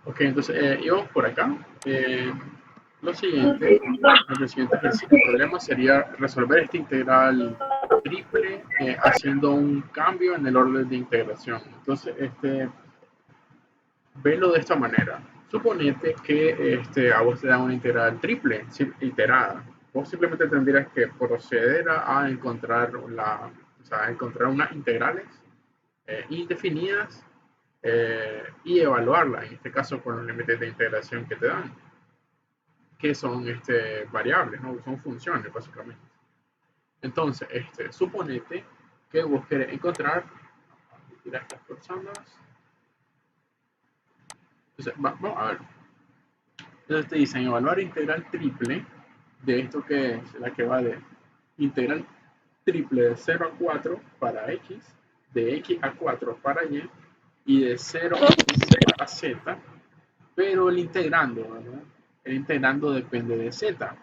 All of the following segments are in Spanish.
Ok, entonces íbamos por acá. Lo siguiente, el siguiente el problema sería resolver esta integral triple haciendo un cambio en el orden de integración. Entonces, velo de esta manera. Suponete que a vos te da una integral triple iterada. Vos simplemente tendrías que proceder a encontrar o sea, a encontrar unas integrales indefinidas y evaluarla, en este caso con los límites de integración que te dan, que son variables, ¿no? Son funciones básicamente. Entonces, suponete que vos querés encontrar, mira estas personas, entonces, vamos a ver, entonces te dicen evaluar integral triple de esto que es la que va de integral triple de 0 a 4 para x, de x a 4 para y de 0 a z, pero el integrando, ¿verdad? El integrando depende de z.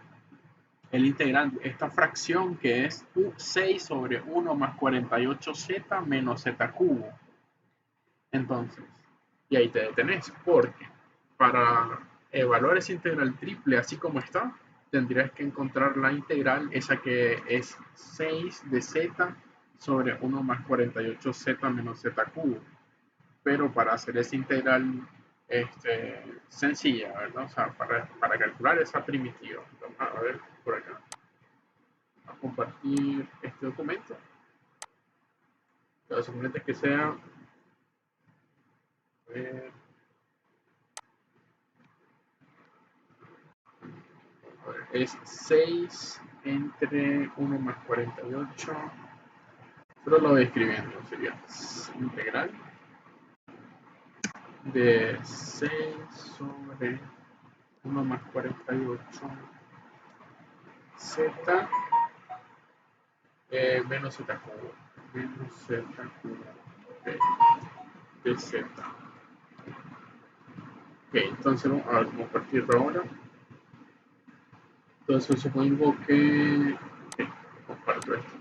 El integrando, esta fracción que es 6 sobre 1 más 48z menos z cubo. Entonces, y ahí te detenés, porque para evaluar esa integral triple así como está, tendrías que encontrar la integral, esa que es 6 de z sobre 1 más 48z menos z cubo. Pero para hacer esa integral sencilla, ¿verdad? O sea, para calcular esa primitiva. Vamos a ver por acá. A compartir este documento. Los suponentes que sea. A ver, es 6 entre 1 más 48. Solo lo voy escribiendo. Sería integral de 6 sobre 1 más 48 z menos z cubo. Menos z cubo de z. Ok, entonces vamos a ver cómo partirlo ahora. Entonces supongo que comparto esto.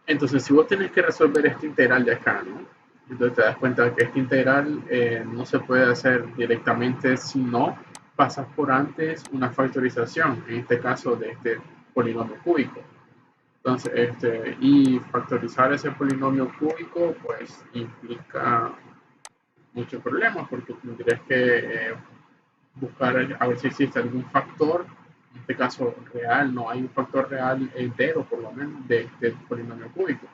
Entonces, si vos tenés que resolver esta integral de acá, ¿no? Entonces te das cuenta que esta integral no se puede hacer directamente si no pasas por antes una factorización, en este caso de este polinomio cúbico. Entonces, y factorizar ese polinomio cúbico, pues implica muchos problemas, porque tendrías que buscar a ver si existe algún factor, en este caso real, no hay un factor real entero, por lo menos, de este polinomio cúbico.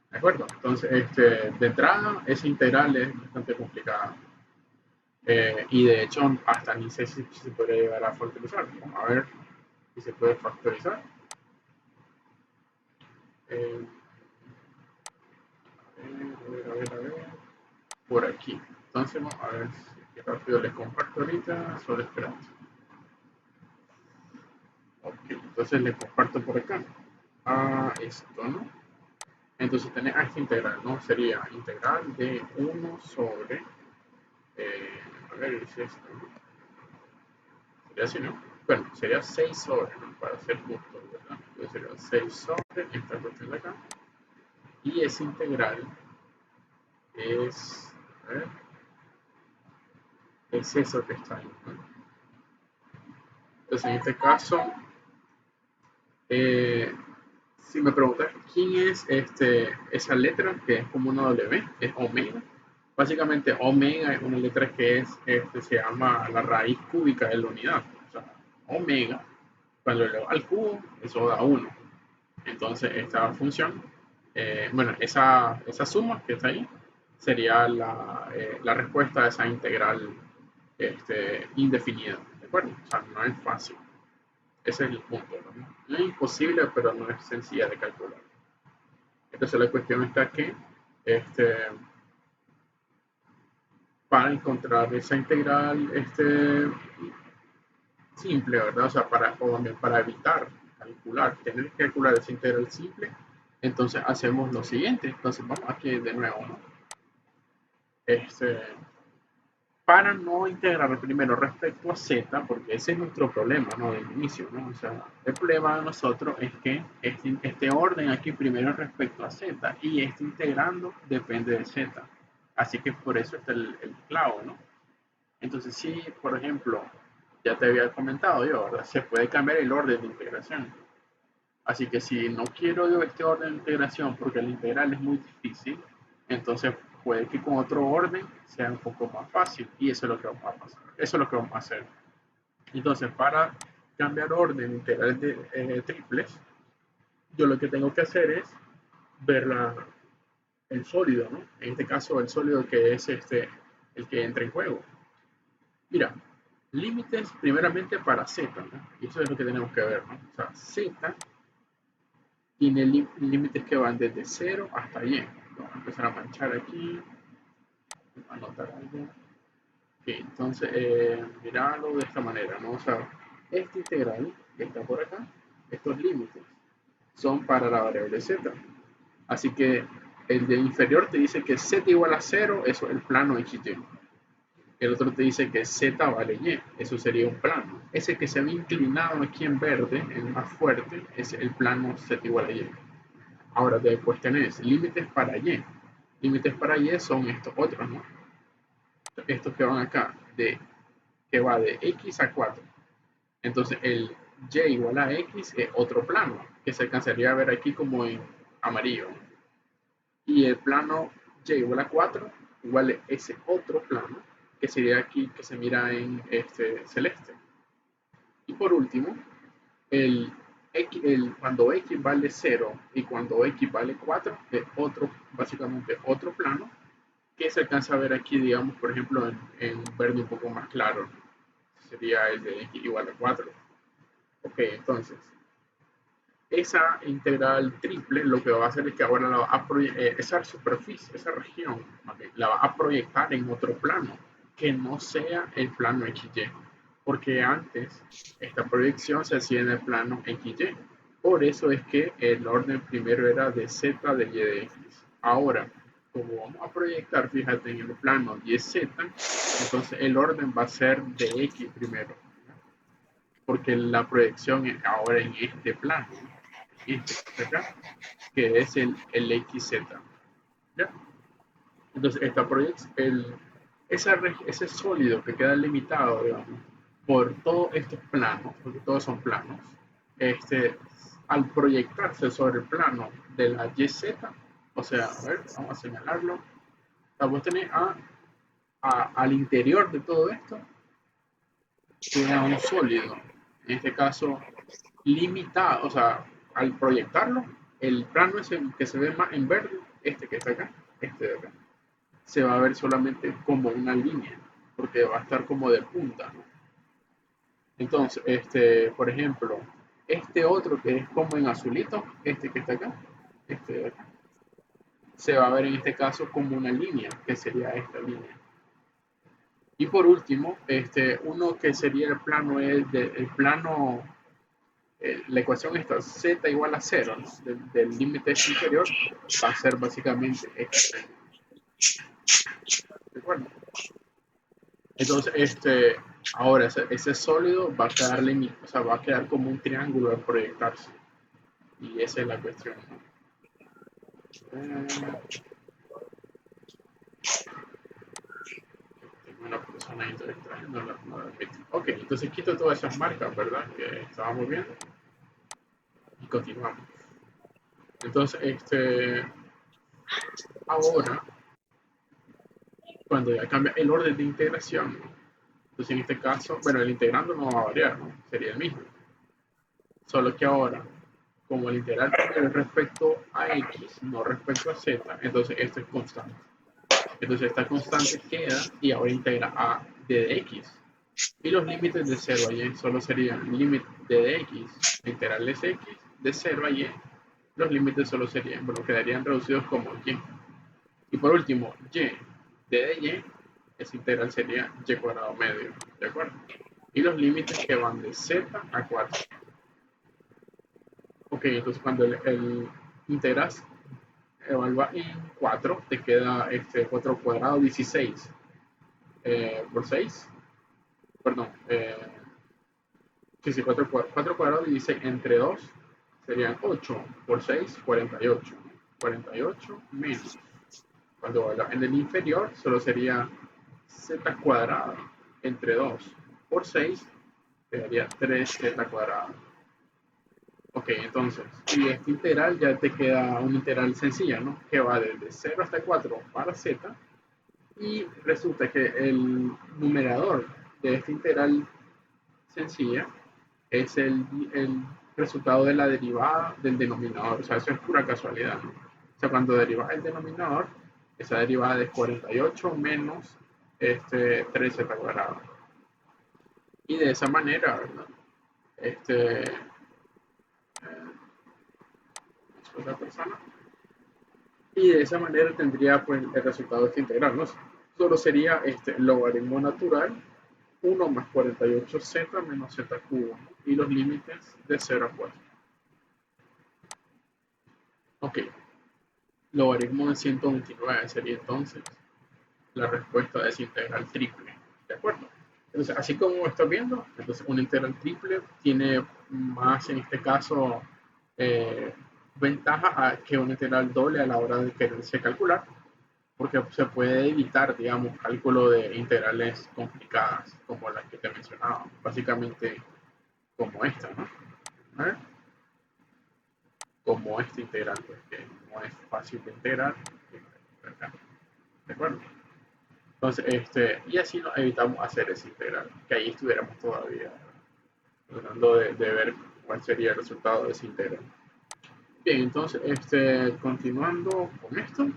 ¿De acuerdo? Entonces, de entrada, esa integral es bastante complicada. Y de hecho, hasta ni sé si se puede llegar a factorizar. Vamos a ver si se puede factorizar. Eh, a ver. Por aquí. Entonces, vamos a ver qué rápido les comparto ahorita. Solo esperando. Ok, entonces les comparto por acá. Esto, ¿no? Entonces tenés esta integral, ¿no? Sería integral de 1 sobre, a ver, es esto, ¿no? Sería así, ¿no? Bueno, sería 6 sobre, ¿no? Para ser justo, ¿verdad? Entonces sería 6 sobre esta cuestión de acá. Y esa integral es, a ver, es eso que está ahí, ¿no? Entonces en este caso, si me preguntas quién es esa letra que es como una W, es omega. Básicamente omega es una letra que se llama la raíz cúbica de la unidad. O sea, omega, cuando le va al cubo, eso da 1. Entonces esta función, bueno, esa suma que está ahí, sería la respuesta a esa integral indefinida. ¿De acuerdo? O sea, no es fácil. Ese es el punto, ¿no? No es imposible, pero no es sencilla de calcular. Entonces la cuestión está que para encontrar esa integral simple, ¿verdad? O sea, para evitar tener que calcular esa integral simple, entonces hacemos lo siguiente. Entonces vamos aquí de nuevo, ¿no? Para no integrar primero respecto a z, porque ese es nuestro problema, ¿no? Del inicio, ¿no? O sea, el problema de nosotros es que este orden aquí primero respecto a z y integrando depende de z. Así que por eso está el clavo, ¿no? Entonces, si, por ejemplo, ya te había comentado yo, ¿verdad? Se puede cambiar el orden de integración. Así que si no quiero yo este orden de integración porque el integral es muy difícil, entonces puede que con otro orden sea un poco más fácil y eso es lo que vamos a pasar. Eso es lo que vamos a hacer. Entonces, para cambiar orden integral de triples, yo lo que tengo que hacer es ver el sólido, ¿no? En este caso, el sólido que es el que entra en juego. Mira, límites primeramente para Z, ¿no? Y eso es lo que tenemos que ver, ¿no? O sea, Z tiene límites que van desde 0 hasta Y. Vamos a empezar a manchar aquí, anotar algo. Okay, entonces, mirarlo de esta manera, ¿no? O sea, este integral que está por acá, estos límites, son para la variable z. Así que el de inferior te dice que z igual a 0, eso es el plano xy. El otro te dice que z vale y, eso sería un plano. Ese que se ve inclinado aquí en verde, el más fuerte, es el plano z igual a y. Ahora después tenés límites para y. Límites para y son estos otros, ¿no? Estos que van acá, que va de x a 4. Entonces el y igual a x es otro plano, que se alcanzaría a ver aquí como en amarillo. Y el plano y igual a 4 igual a ese otro plano, que sería aquí que se mira en este celeste. Y por último, cuando x vale 0 y cuando x vale 4 es otro, básicamente otro plano, que se alcanza a ver aquí, digamos, por ejemplo, en verde un poco más claro. Sería el de x igual a 4. Ok, entonces, esa integral triple lo que va a hacer es que ahora esa superficie, esa región, ¿vale? La va a proyectar en otro plano, que no sea el plano XY, porque antes esta proyección se hacía en el plano XY. Por eso es que el orden primero era de Z de Y de X. Ahora, como vamos a proyectar, fíjate, en el plano YZ, entonces el orden va a ser de X primero, porque la proyección es ahora en este plano, este acá, que es el XZ. ¿Ya? Entonces, esta proyección, ese sólido que queda limitado, digamos, por todos estos planos, porque todos son planos, al proyectarse sobre el plano de la YZ, o sea, a ver, vamos a señalarlo, vamos a tener al interior de todo esto, queda un sólido, en este caso limitado, o sea, al proyectarlo, el plano es el que se ve más en verde, este que está acá, este de acá, se va a ver solamente como una línea, porque va a estar como de punta, ¿no? Entonces, por ejemplo, este otro que es como en azulito, este que está acá, este de acá, se va a ver en este caso como una línea, que sería esta línea. Y por último, uno que sería el plano es el plano, la ecuación esta, z igual a 0, ¿no? Del límite inferior, va a ser básicamente este. ¿De acuerdo? Entonces, ahora ese sólido va a quedar limitado, o sea, va a quedar como un triángulo al proyectarse. Y esa es la cuestión, ¿no? Tengo una persona intelectual, no la admito. Ok, entonces quito todas esas marcas, ¿verdad? Que estábamos viendo. Y continuamos. Entonces, ahora, cuando ya cambia el orden de integración, entonces en este caso, bueno, el integrando no va a variar, ¿no? Sería el mismo. Solo que ahora, como el integral es respecto a x, no respecto a z, entonces esto es constante. Entonces esta constante queda y ahora integra a d de x. Y los límites de 0 a y solo serían límite de x, integral es x, de 0 a y. Los límites solo serían, bueno, quedarían reducidos como y. Y por último, y, d de y, esa integral sería y cuadrado medio, ¿de acuerdo? Y los límites que van de z a 4. Ok, entonces cuando el integras evalúa en 4, te queda 4 cuadrado 16 por 6, perdón, sí, 4 cuadrado 16 entre 2 serían 8 por 6, 48. 48 menos Cuando en el inferior solo sería z cuadrado entre 2 por 6, te daría 3z cuadrado. Ok, entonces, y este integral ya te queda una integral sencilla, ¿no? Que va desde 0 hasta 4 para z, y resulta que el numerador de esta integral sencilla es el resultado de la derivada del denominador. O sea, eso es pura casualidad, ¿no? O sea, cuando derivas el denominador, esa derivada es 48 menos 13 cuadrado. Y de esa manera, ¿verdad? Otra persona. Y de esa manera tendría pues el resultado de esta integral, ¿no? Solo sería logaritmo natural 1 más 48z menos z cubo, ¿no? Y los límites de 0 a 4. Ok, logaritmo de 129 sería entonces la respuesta de esa integral triple. ¿De acuerdo? Entonces, así como estás viendo, entonces una integral triple tiene más, en este caso, eh, ventaja que una integral doble a la hora de quererse calcular, porque se puede evitar, digamos, cálculo de integrales complicadas como las que te mencionaba, básicamente como esta, ¿no? ¿Eh? Como esta integral, pues que no es fácil de integrar, ¿de acuerdo? Entonces, y así nos evitamos hacer esa integral, que ahí estuviéramos todavía tratando de ver cuál sería el resultado de esa integral. Bien, entonces, continuando con esto,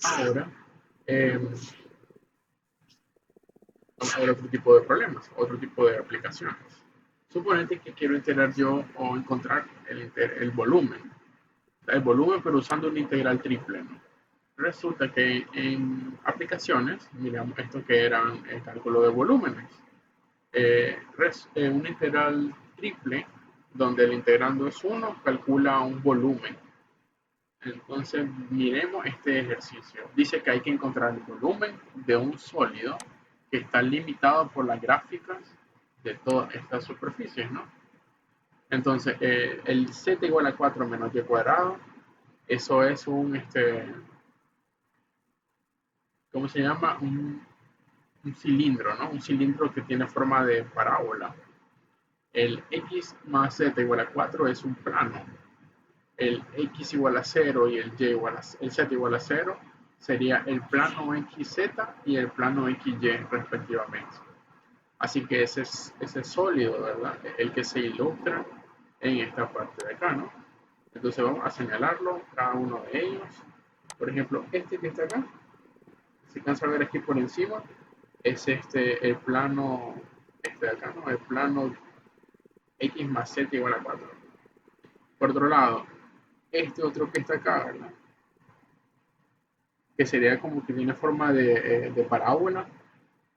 ahora vamos a ver otro tipo de problemas, otro tipo de aplicaciones. Suponete que quiero integrar yo o encontrar el volumen, pero usando una integral triple, ¿no? Resulta que en aplicaciones, miramos esto que eran el cálculo de volúmenes. Una integral triple, donde el integrando es 1, calcula un volumen. Entonces, miremos este ejercicio. Dice que hay que encontrar el volumen de un sólido que está limitado por las gráficas de todas estas superficies, ¿no? Entonces, el z igual a 4 menos y cuadrado, eso es ¿cómo se llama? Un cilindro, ¿no? Un cilindro que tiene forma de parábola. El x más z igual a 4 es un plano. El x igual a 0 y el z igual a 0 sería el plano xz y el plano xy respectivamente. Así que ese sólido, ¿verdad? El que se ilustra en esta parte de acá, ¿no? Entonces vamos a señalarlo, cada uno de ellos. Por ejemplo, este que está acá, si alcanza a ver aquí por encima, es el plano, de acá, ¿no? El plano x más z igual a 4. Por otro lado, este otro que está acá, ¿verdad? Que sería como que tiene forma de parábola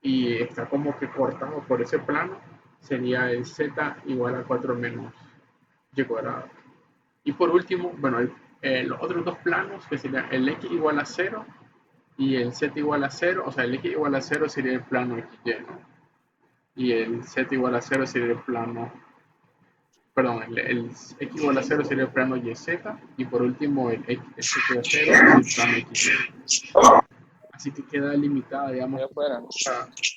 y está como que cortado por ese plano, sería el z igual a 4 menos y cuadrado. Y por último, bueno, los otros dos planos, que serían el x igual a 0 y el z igual a 0, o sea, el x igual a 0 sería el plano xy, ¿no? Y el z igual a 0 sería el plano, perdón, el x igual a 0 sería el plano YZ, y por último el z igual a 0 es el plano XY. Así que queda limitada, digamos,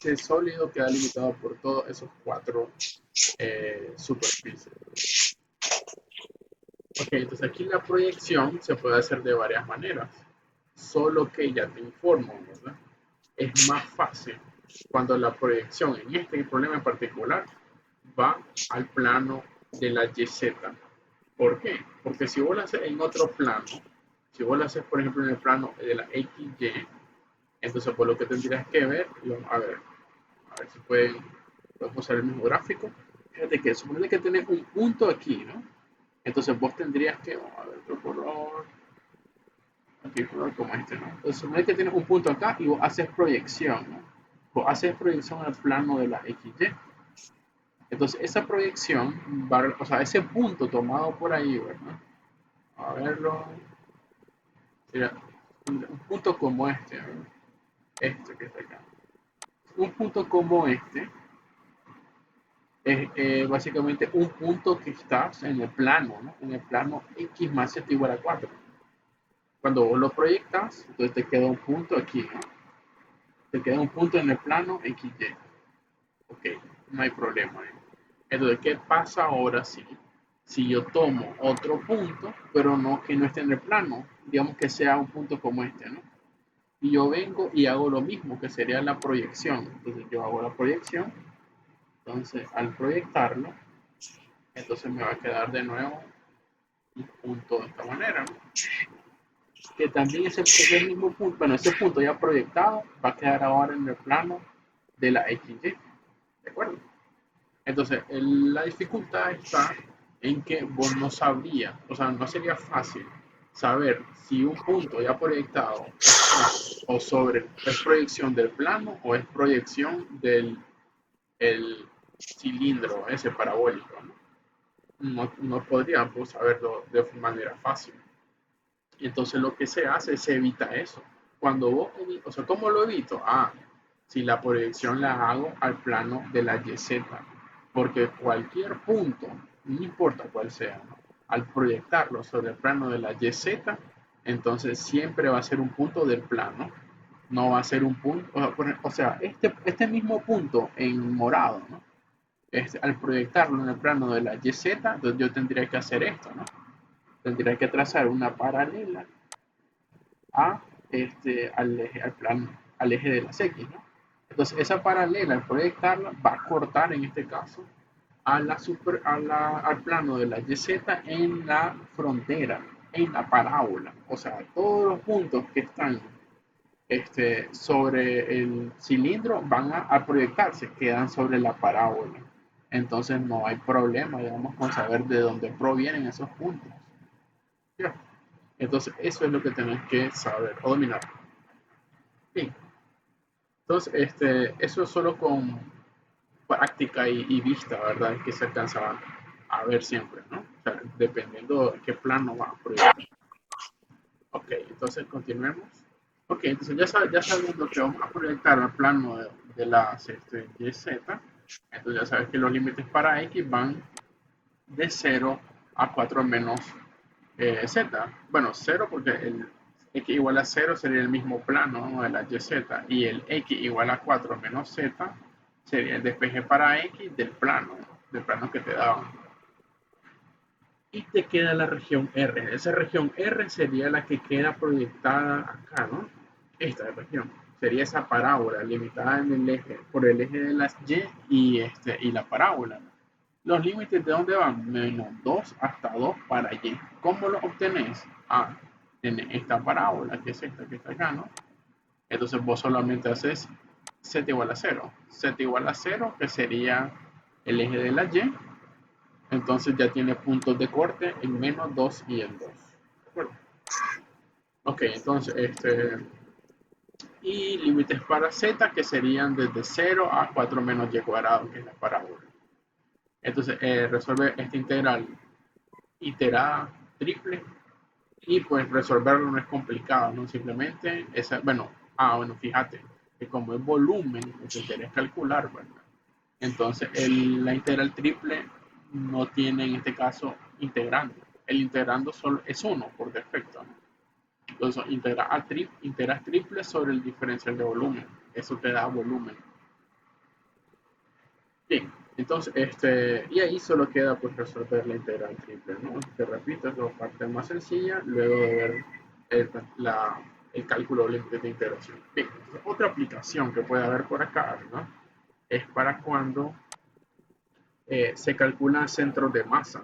el sólido queda limitado por todos esos cuatro superficies. Ok, entonces aquí la proyección se puede hacer de varias maneras, solo que ya te informo, ¿verdad? Es más fácil cuando la proyección, en este problema en particular, va al plano de la YZ. ¿Por qué? Porque si vos lo haces en otro plano, si vos lo haces, por ejemplo, en el plano de la XY, entonces por lo que tendrías que ver, a ver si podemos usar el mismo gráfico. Fíjate que supone que tenés un punto aquí, ¿no? Entonces vos tendrías que, vamos a ver otro color, aquí color como este, ¿no? Entonces supone que tienes un punto acá y vos haces proyección, ¿no? Vos haces proyección al plano de la XY. Entonces esa proyección, o sea, ese punto tomado por ahí, ¿verdad? A verlo, sería un punto como este, ¿verdad? Este que está acá. Un punto como este es básicamente un punto que está en el plano, ¿no? En el plano x más z igual a 4. Cuando vos lo proyectas, entonces te queda un punto aquí, ¿no? Te queda un punto en el plano XY. Ok, no hay problema. Entonces, ¿qué pasa ahora si yo tomo otro punto, pero no que no esté en el plano? Digamos que sea un punto como este, ¿no? Y yo vengo y hago lo mismo, que sería la proyección. Entonces, yo hago la proyección. Entonces, al proyectarlo, entonces me va a quedar de nuevo un punto de esta manera, ¿no? Que también es el mismo punto. Bueno, ese punto ya proyectado va a quedar ahora en el plano de la XY. ¿De acuerdo? Entonces, la dificultad está en que vos no sabrías, o sea, no sería fácil saber si un punto ya proyectado o sobre es proyección del plano o es proyección del el cilindro ese parabólico, ¿no? No podríamos saberlo de manera fácil. Entonces lo que se hace es se evita eso. Cuando vos, o sea, ¿cómo lo evito? Si la proyección la hago al plano de la YZ, porque cualquier punto, no importa cuál sea, ¿no? Al proyectarlo sobre el plano de la YZ, entonces siempre va a ser un punto del plano, no va a ser un punto, o sea, este mismo punto en morado, ¿no? Al proyectarlo en el plano de la YZ, entonces yo tendría que hacer esto, ¿no? Tendría que trazar una paralela a al eje de las X, ¿no? Entonces esa paralela al proyectarla va a cortar en este caso al plano de la YZ en la frontera, en la parábola. O sea, todos los puntos que están sobre el cilindro van a proyectarse, quedan sobre la parábola. Entonces no hay problema, digamos, con saber de dónde provienen esos puntos. ¿Ya? Entonces eso es lo que tenés que saber o dominar. Bien. Entonces, eso es solo con práctica y vista, ¿verdad? Que se alcanza a ver siempre, ¿no? O sea, dependiendo de qué plano va a proyectar. Ok, entonces continuemos. Ok, entonces ya sabiendo que vamos a proyectar el plano de las YZ, entonces ya sabes que los límites para X van de 0 a 4 menos Z. Bueno, 0 porque el X igual a 0 sería el mismo plano, ¿no? De la YZ, y el X igual a 4 menos Z sería el despeje para X del plano que te daban. Y te queda la región R. Esa región R sería la que queda proyectada acá, ¿no? Esta región. Sería esa parábola limitada en el eje, por el eje de las y la parábola. Los límites de dónde van, menos 2 hasta 2 para y. ¿Cómo lo obtenés? En esta parábola, que es esta que está acá, ¿no? Entonces vos solamente haces z igual a 0. Z igual a 0, que sería el eje de la y. Entonces ya tiene puntos de corte en menos 2 y en 2. ¿De acuerdo? Ok, entonces y límites para z que serían desde 0 a 4 menos y cuadrado, que es la parábola. Entonces resuelve esta integral iterada triple y pues resolverlo no es complicado, ¿no? Simplemente, bueno, fíjate, que como es volumen lo que querés calcular, ¿verdad? Entonces la integral triple no tiene en este caso integrando. El integrando solo es 1 por defecto, ¿no? Entonces integras triple sobre el diferencial de volumen. Eso te da volumen. Bien, entonces, y ahí solo queda pues resolver la integral triple, ¿no? Te repito, es la parte más sencilla, luego de ver el cálculo de límites de integración. Bien, otra aplicación que puede haber por acá, ¿no? Es para cuando se calculan centros de masa.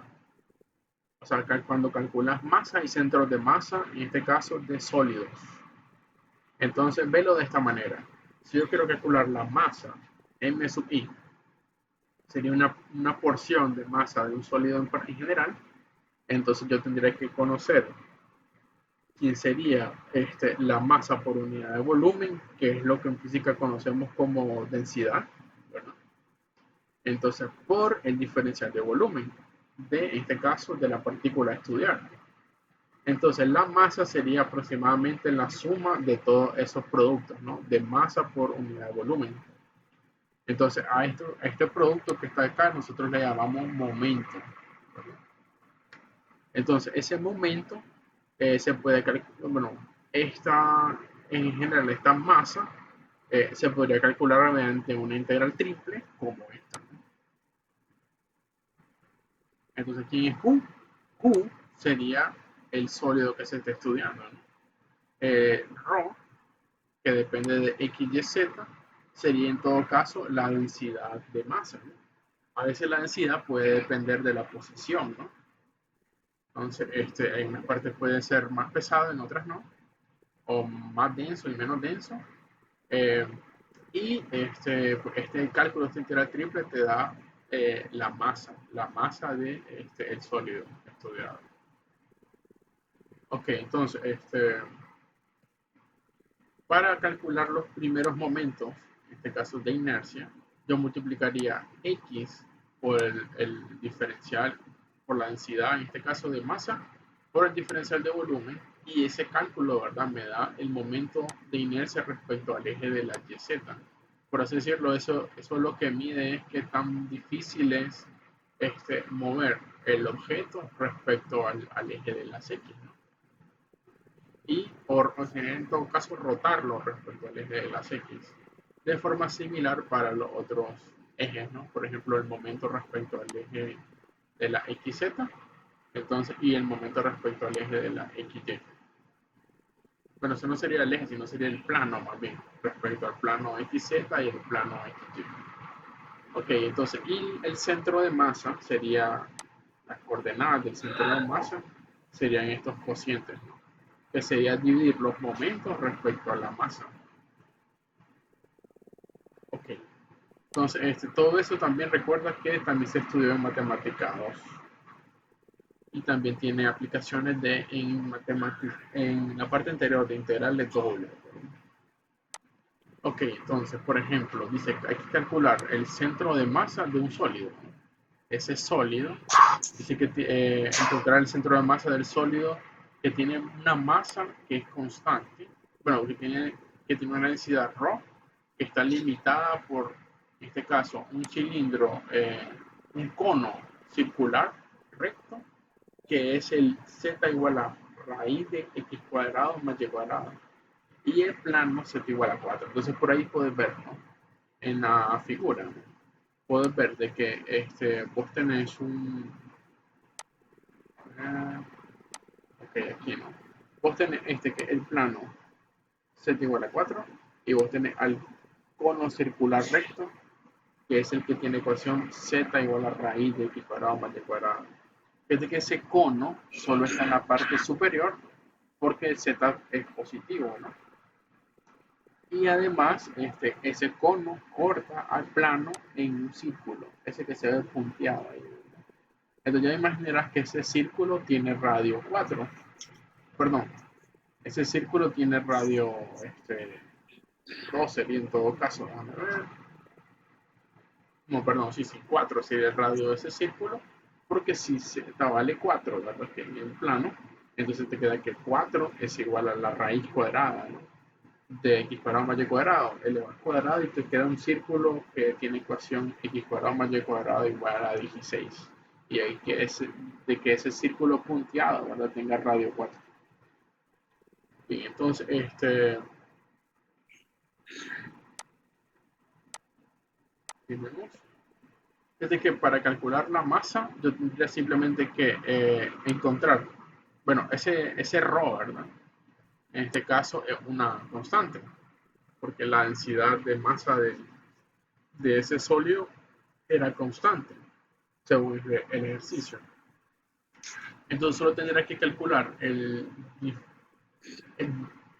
O sea, cuando calculas masa y centros de masa, en este caso de sólidos. Entonces, velo de esta manera. Si yo quiero calcular la masa, m sub i, sería una porción de masa de un sólido en general, entonces yo tendría que conocer quién sería la masa por unidad de volumen, que es lo que en física conocemos como densidad, ¿verdad? Entonces, por el diferencial de volumen, en este caso, de la partícula a estudiar. Entonces, la masa sería aproximadamente la suma de todos esos productos, ¿no? De masa por unidad de volumen. Entonces, a este producto que está acá, nosotros le llamamos momento. Entonces, ese momento se puede calcular, bueno, en general esta masa se podría calcular mediante una integral triple como esta. Entonces aquí es Q. Q sería el sólido que se está estudiando, ¿no? Rho, que depende de X, Y, Z, sería en todo caso la densidad de masa, ¿no? A veces la densidad puede depender de la posición, ¿no? Entonces, en unas partes puede ser más pesado, en otras no, o más denso y menos denso. Eh, y este cálculo, esta integral triple te da la masa de el sólido estudiado. Ok, entonces, para calcular los primeros momentos, en este caso de inercia, yo multiplicaría X por el diferencial, por la densidad, en este caso de masa, por el diferencial de volumen, y ese cálculo, ¿verdad?, me da el momento de inercia respecto al eje de la YZ. Por así decirlo, eso lo que mide es qué tan difícil es mover el objeto respecto al eje de las X, ¿no? Y por en todo caso rotarlo respecto al eje de las X de forma similar para los otros ejes, ¿no? Por ejemplo, el momento respecto al eje de la XZ, entonces, y el momento respecto al eje de la XY. Bueno, eso no sería el eje, sino sería el plano más bien, respecto al plano XZ y el plano XY. Ok, entonces, y el centro de masa sería, las coordenadas del centro de masa serían estos cocientes, ¿no?, que sería dividir los momentos respecto a la masa. Ok, entonces todo eso también recuerda que también se estudió en matemática 2 y también tiene aplicaciones en la parte anterior de integrales dobles. Ok, entonces, por ejemplo, dice que hay que calcular el centro de masa de un sólido. Ese sólido, dice que encontrar el centro de masa del sólido que tiene una masa que es constante, bueno, que tiene una densidad ρ, que está limitada por, en este caso, un cilindro, un cono circular recto, que es el z igual a raíz de x cuadrado más y cuadrado, y el plano z igual a 4. Entonces por ahí puedes ver, ¿no?, en la figura, ¿no?, puedes ver de que vos tenés ok, aquí no, vos tenés que el plano z igual a 4 y vos tenés al cono circular recto, que es el que tiene ecuación z igual a raíz de x cuadrado más y cuadrado. Fíjate que ese cono solo está en la parte superior porque el z es positivo, ¿no? Y además, ese cono corta al plano en un círculo, ese que se ve punteado ahí. Entonces ya imaginarás que ese círculo tiene radio 4. Perdón, ese círculo tiene radio 2 sería en todo caso. Déjame ver. No, perdón, sí, 4 sería el radio de ese círculo, porque si z vale 4, ¿verdad?, que en el plano, entonces te queda que 4 es igual a la raíz cuadrada, ¿no?, de x cuadrado más y cuadrado, elevado al cuadrado, y te queda un círculo que tiene ecuación x cuadrado más y cuadrado igual a 16. Y ahí de que ese círculo punteado, ¿verdad?, tenga radio 4. Bien, entonces, tenemos desde que para calcular la masa yo tendría simplemente que encontrar, bueno, ese ρ, ¿verdad? En este caso es una constante, porque la densidad de masa de ese sólido era constante, según el ejercicio. Entonces solo tendrá que calcular el,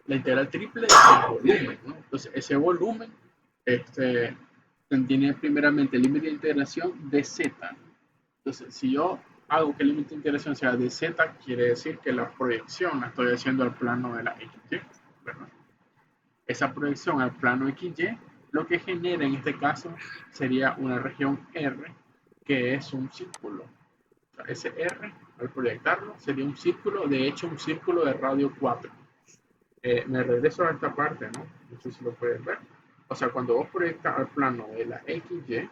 la integral triple del volumen, ¿no? Entonces ese volumen tiene primeramente el límite de integración de z. Entonces si yo hago que el límite de integración sea de z, quiere decir que la proyección la estoy haciendo al plano de la XY, ¿verdad? Esa proyección al plano XY lo que genera en este caso sería una región R, que es un círculo. O sea, ese R, al proyectarlo, sería un círculo, de hecho un círculo de radio 4. Me regreso a esta parte, ¿no? No sé si lo pueden ver. O sea, cuando vos proyectas al plano de la XY,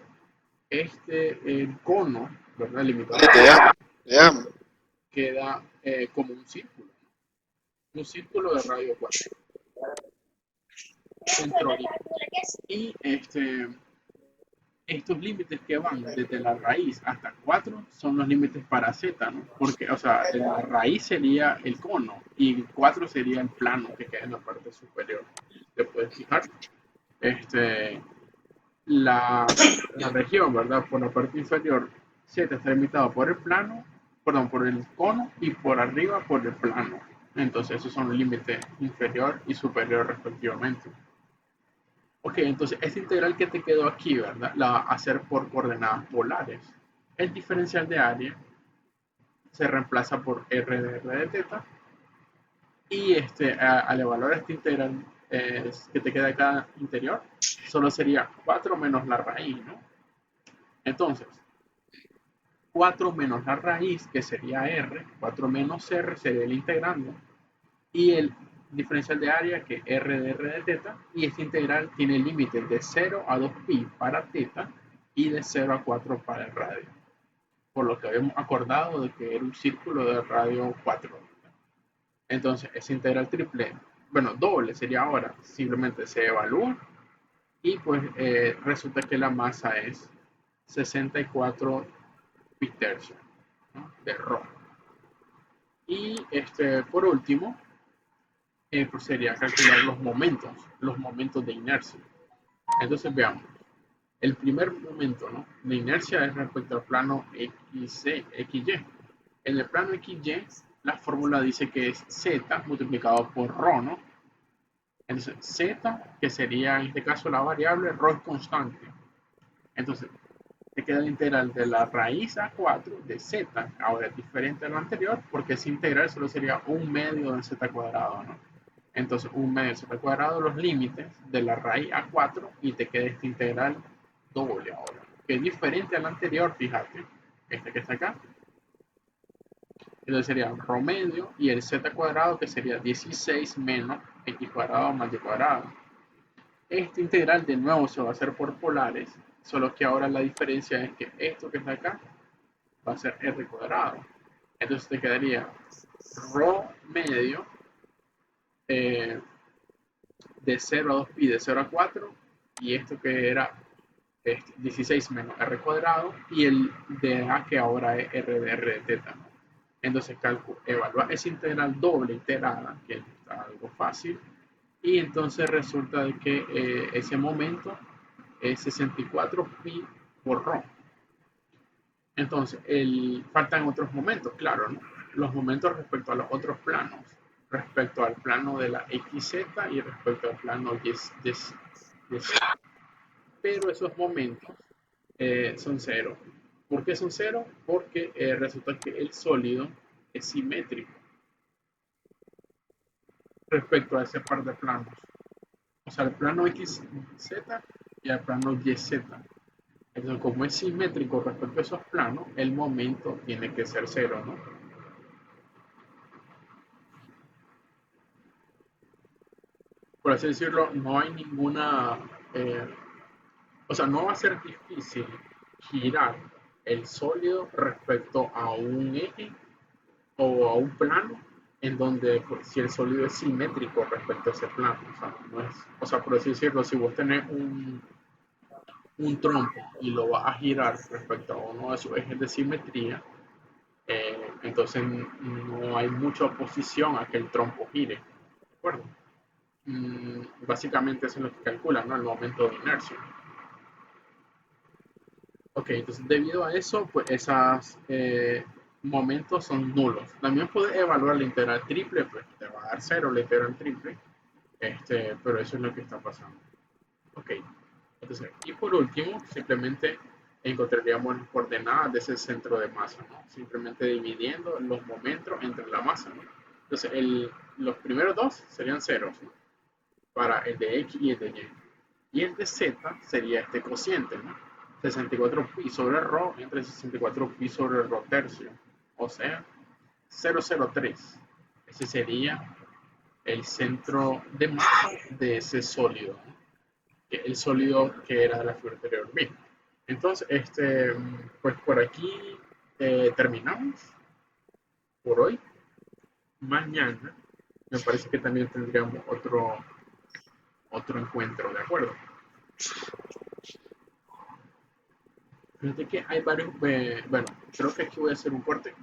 el cono, ¿verdad?, limitado, Ya, ya. queda como un círculo. un círculo de radio 4, centróide. Y estos límites que van desde la raíz hasta 4 son los límites para z, ¿no? Porque, o sea, la raíz sería el cono y 4 sería el plano que queda en la parte superior. Te puedes fijar. Este, la región, ¿verdad? Por la parte inferior, z está limitado por el plano, perdón, por el cono y por arriba por el plano. Entonces, esos son los límites inferior y superior respectivamente. Ok, entonces esta integral que te quedó aquí, ¿verdad? La va a hacer por coordenadas polares. El diferencial de área se reemplaza por r de r de teta y al evaluar esta integral que te queda acá interior, solo sería 4 menos la raíz, ¿no? Entonces, 4 menos la raíz, que sería r, 4 menos r sería el integrando, y el diferencial de área, que r de r de teta, y esta integral tiene límites de 0 a 2pi para teta y de 0 a 4 para el radio, por lo que habíamos acordado de que era un círculo de radio 4. Entonces, esa integral triple, bueno, doble sería ahora, simplemente se evalúa y pues resulta que la masa es 64 pi tercio, ¿no? De Rho. Y por último, pues sería calcular los momentos de inercia. Entonces veamos, el primer momento, ¿no?, de inercia es respecto al plano XY. En el plano XY, la fórmula dice que es Z multiplicado por Rho, ¿no? Entonces Z, que sería en este caso la variable, Rho es constante. Entonces, te queda la integral de la raíz a 4 de Z. Ahora es diferente a lo anterior porque esa integral solo sería un medio de Z cuadrado, ¿no? Entonces, un medio de Z cuadrado, los límites de la raíz a 4 y te queda esta integral doble ahora, que es diferente al anterior, fíjate, este que está acá. Entonces sería rho medio y el Z cuadrado, que sería 16 menos X cuadrado más Y cuadrado. Esta integral de nuevo se va a hacer por polares, solo que ahora la diferencia es que esto que está acá va a ser R cuadrado. Entonces te quedaría rho medio de 0 a 2pi de 0 a 4 y esto que era 16 menos R cuadrado y el de A que ahora es R de R de teta. Entonces evalúa esa integral doble integrada, que es algo fácil, y entonces resulta de que ese momento es 64 pi por rho. Entonces, faltan otros momentos, claro, ¿no? Los momentos respecto a los otros planos, respecto al plano de la XZ y respecto al plano YZ. Pero esos momentos son cero. ¿Por qué son cero? Porque resulta que el sólido es simétrico respecto a ese par de planos. O sea, el plano XZ y el plano YZ. Entonces, como es simétrico respecto a esos planos, el momento tiene que ser cero, ¿no? Por así decirlo, no hay ninguna, eh, o sea, no va a ser difícil girar el sólido respecto a un eje o a un plano en donde pues, si el sólido es simétrico respecto a ese plano, o sea, no es, o sea, por así decirlo, si vos tenés un trompo y lo vas a girar respecto a uno de sus ejes de simetría, entonces no hay mucha oposición a que el trompo gire, ¿de acuerdo? Básicamente eso es lo que calcula, ¿no?, el momento de inercia. Ok, entonces debido a eso, pues esos momentos son nulos. También puedes evaluar la integral triple, pues te va a dar cero la integral triple, pero eso es lo que está pasando. Ok, entonces, y por último, simplemente encontraríamos las coordenadas de ese centro de masa, ¿no? Simplemente dividiendo los momentos entre la masa, ¿no? Entonces, los primeros dos serían ceros, ¿no?, para el de X y el de Y. Y el de Z sería este cociente, ¿no? 64 pi sobre rho entre 64 pi sobre rho tercio. O sea, 003. Ese sería el centro de masa de ese sólido, ¿no?, el sólido que era de la figura anterior. Bien, entonces, pues por aquí terminamos por hoy. Mañana me parece que también tendríamos otro encuentro, ¿de acuerdo? Fíjate que hay varios, bueno, creo que aquí voy a hacer un corte.